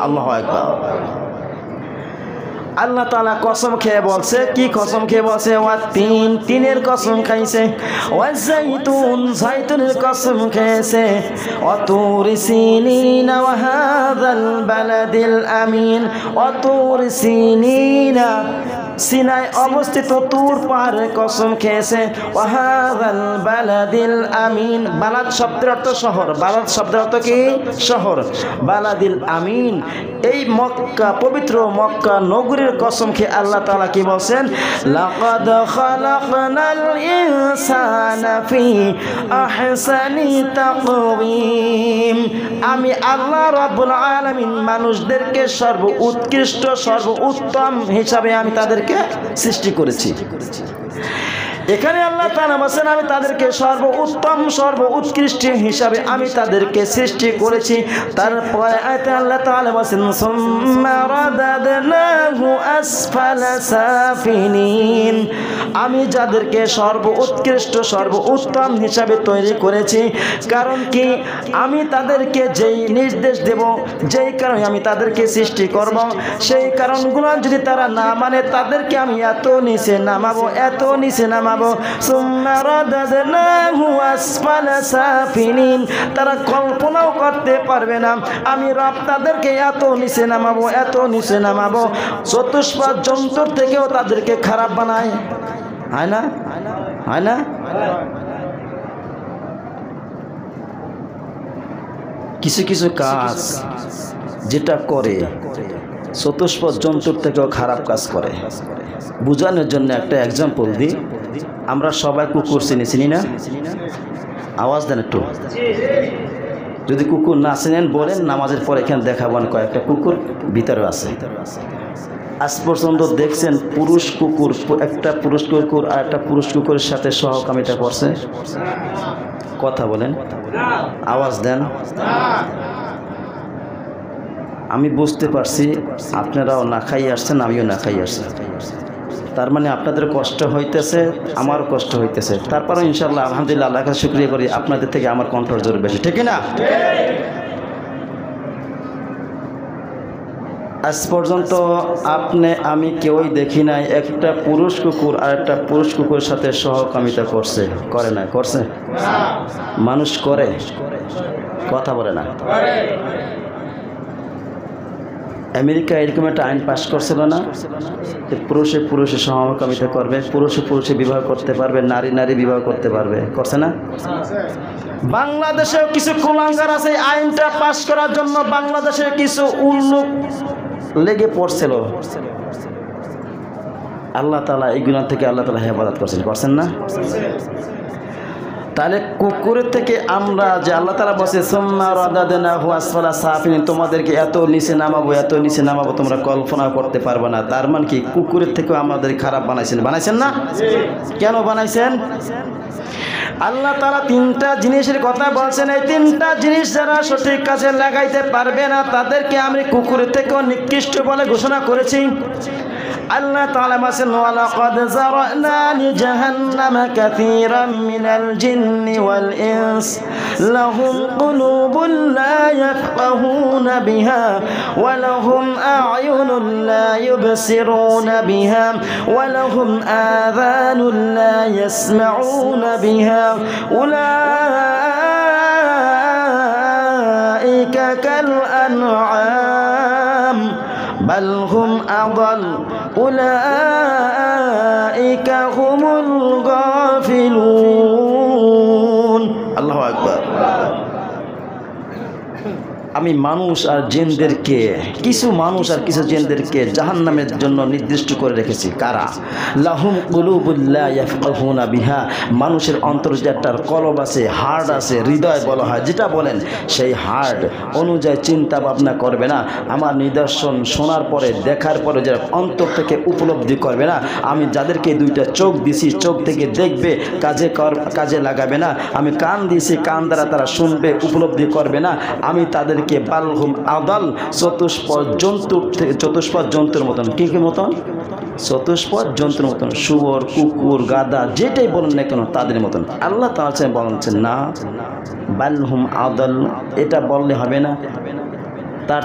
আল্লাহু আকবার। আল্লাহ তাআলা কসম খেয়ে বলছে, কি কসম খেয়ে বলছে? ওয়া তিন, তিনের কসম খাইছে। ওয়া যাইতুন, যাইতুনের কসম খেয়েছে। ওয়া তুর সিনিনা ওয়া হাযাল বালাদিল আমিন। ওয়া তুর সিনিনা, সিনায় অবস্থিত তুর পাহাড়ের কসম খেয়েছে। ওয়া হাযাল বালাদিল আমিন, বালাদ শব্দের অর্থ শহর, বালাদ শব্দের অর্থ কি? শহর। বালাদিল আমিন, এই মক্কা, পবিত্র মক্কা নগরীর কসম খেয়ে আল্লাহ তাআলা কি বলছেন? লাকাদ খালাকনাল ইনসানা ফি আহসানি তাকওয়িম। আমি আল্লাহ রাব্বুল আলামিন মানুষদেরকে সর্ব উৎকৃষ্ট, সর্ব উত্তম হিসাবে আমি তাদেরকে সৃষ্টি করেছি। এখানে আল্লাহ তাআলা বলেন আমি তাদেরকে সর্ব উত্তম, সর্ব উৎকৃষ্ট হিসাবে আমি তাদেরকে সৃষ্টি করেছি। তারপরে আয়াতে আল্লাহ তাআলা বলেন সুম্মা রাদাদনাহু আসফালা সাফিলিন। আমি যাদেরকে সর্ব উৎকৃষ্ট, সর্ব উত্তম হিসাবে তৈরি করেছি। কারণ কি? আমি তাদেরকে যেই নির্দেশ দেব, যেই কারণে আমি তাদেরকে সৃষ্টি করব, সেই কারণগুলো যদি তারা না মানে তাদেরকে আমি এত নিচে নামাবো, এত নিচে নামাবো। সুম্মা রাদাদনাহু আসফালা সাফিলিন। তারা কল্পনাও করতে পারবে না আমি রব তাদেরকে এত নিচে নামাবো, এত নিচে নামাবো। চতুষ্পাদ যন্ত্র থেকেও তাদেরকে খারাপ বানায়, হয় না? হয় না? কিছু কিছু কাজ যেটা করে চতুষ্পদ যন্ত্র থেকেও খারাপ কাজ করে। বোঝানোর জন্য একটা এক্সাম্পল দিই। আমরা সবাই কুকুর চিনি না? আওয়াজ দেন একটু। যদি কুকুর না চিনেন বলেন, নামাজের পর এখানে দেখাবেন কয়েকটা কুকুর ভিতরে আছে। আজ পর্যন্ত দেখছেন পুরুষ কুকুর, একটা পুরুষ কুকুর আর একটা পুরুষ কুকুরের সাথে সহকামিতা করছে? কথা বলেন, আওয়াজ দেন। আমি বুঝতে পারছি আপনারাও না খাই আসছেন, আমিও না খাই আসছি। তার মানে আপনাদের কষ্ট হইতেছে, আমারও কষ্ট হইতেছে। তারপরেও ইনশাআল্লাহ আলহামদুলিল্লাহ আল্লাহর কাছে শুকরিয়া করি, আপনাদের থেকে আমার কণ্ঠের জোর বেশি, ঠিক না? আজ পর্যন্ত আমি কেউই দেখি নাই একটা পুরুষ কুকুর আর একটা পুরুষ কুকুরের সাথে সহকামিতা করছে। করে না? করছে? মানুষ করে? কথা বলে না? আমেরিকা এরকম একটা আইন পাশ করছিল না, পুরুষে পুরুষে সহকামিতা করবে, পুরুষে পুরুষে বিবাহ করতে পারবে, নারী নারী বিবাহ করতে পারবে। করছে না? বাংলাদেশেও কিছু কুলাঙ্গার আছে আইনটা পাশ করার জন্য। বাংলাদেশের কিছু উল্লুক লেগে পড়ছিল। আল্লাহ তাআলা এই গুনাহ থেকে আল্লাহ তাআলা হেফাজত করছেন, করছেন না? তাহলে কুকুরের থেকে আমরা যে আল্লাহ তাআলা বলছে সুম্মা রাদাদনাহু আসফালা সাফিলিন, তোমাদেরকে এত নিচে নামাবো, এত নিচে নামাবো, তোমরা কল্পনা করতে পারবে না। তার মানে কি? কুকুরের থেকেও আমাদের খারাপ বানাইছেন, বানাইছেন না? কেন বানাইছেন? আল্লাহ তাআলা তিনটা জিনিসের কথা বলছেন। এই তিনটা জিনিস যারা সঠিক কাজে লাগাইতে পারবে না তাদেরকে আমি কুকুরের থেকেও নিকৃষ্ট বলে ঘোষণা করেছি। আল্লাহ তাআলা বলেন ওয়ালাকাদ যারানা লিজাহান্নামা কাসীরাম মিনাল জিন্নি ওয়াল ইনস লাহুম কুলুবুন লা ইয়াফকাহুনা বিহা ওয়া লাহুম আ'য়ুনুন লা ইউবসিরুনা বিহা ওয়া লাহুম আযানুন লা ইয়াসমাউনা বিহা উলাইকা কাল আন'আম বাল হুম আযাল উলাইকা হুমুল গাফিলুন। আল্লাহু আকবার। আমি মানুষ আর জিনদেরকে, কিছু মানুষ আর কিছু জিনদেরকে জাহান্নামের জন্য নির্দিষ্ট করে রেখেছি। কারা? লাহুম কুলুবুন লা ইয়াফকাহুনা বিহা, মানুষের অন্তর্জাটার কলব আছে, হার্ট আছে, হৃদয় বলা হয় যেটা বলেন, সেই হার্ট অনুযায়ী চিন্তা ভাবনা করবে না। আমার নিদর্শন শোনার পরে, দেখার পরে যারা অন্তর থেকে উপলব্ধি করবে না, আমি যাদেরকে দুইটা চোখ দিছি, চোখ থেকে দেখবে, কাজে লাগাবে না। আমি কান দিয়েছি, কান দ্বারা তারা শুনবে, উপলব্ধি করবে না। আমি তাদের বালহুম আদাল, চতুষ্পদ জন্তুর মতন। কি মতন? চতুষ্পদ জন্তুর মতন, শুয়োর, কুকুর, গাধা, যেটাই বলেন না কেন তাদের মতন। আল্লাহ তাআলা বলছেন না, বালহুম আদাল, এটা বললে হবে না। তার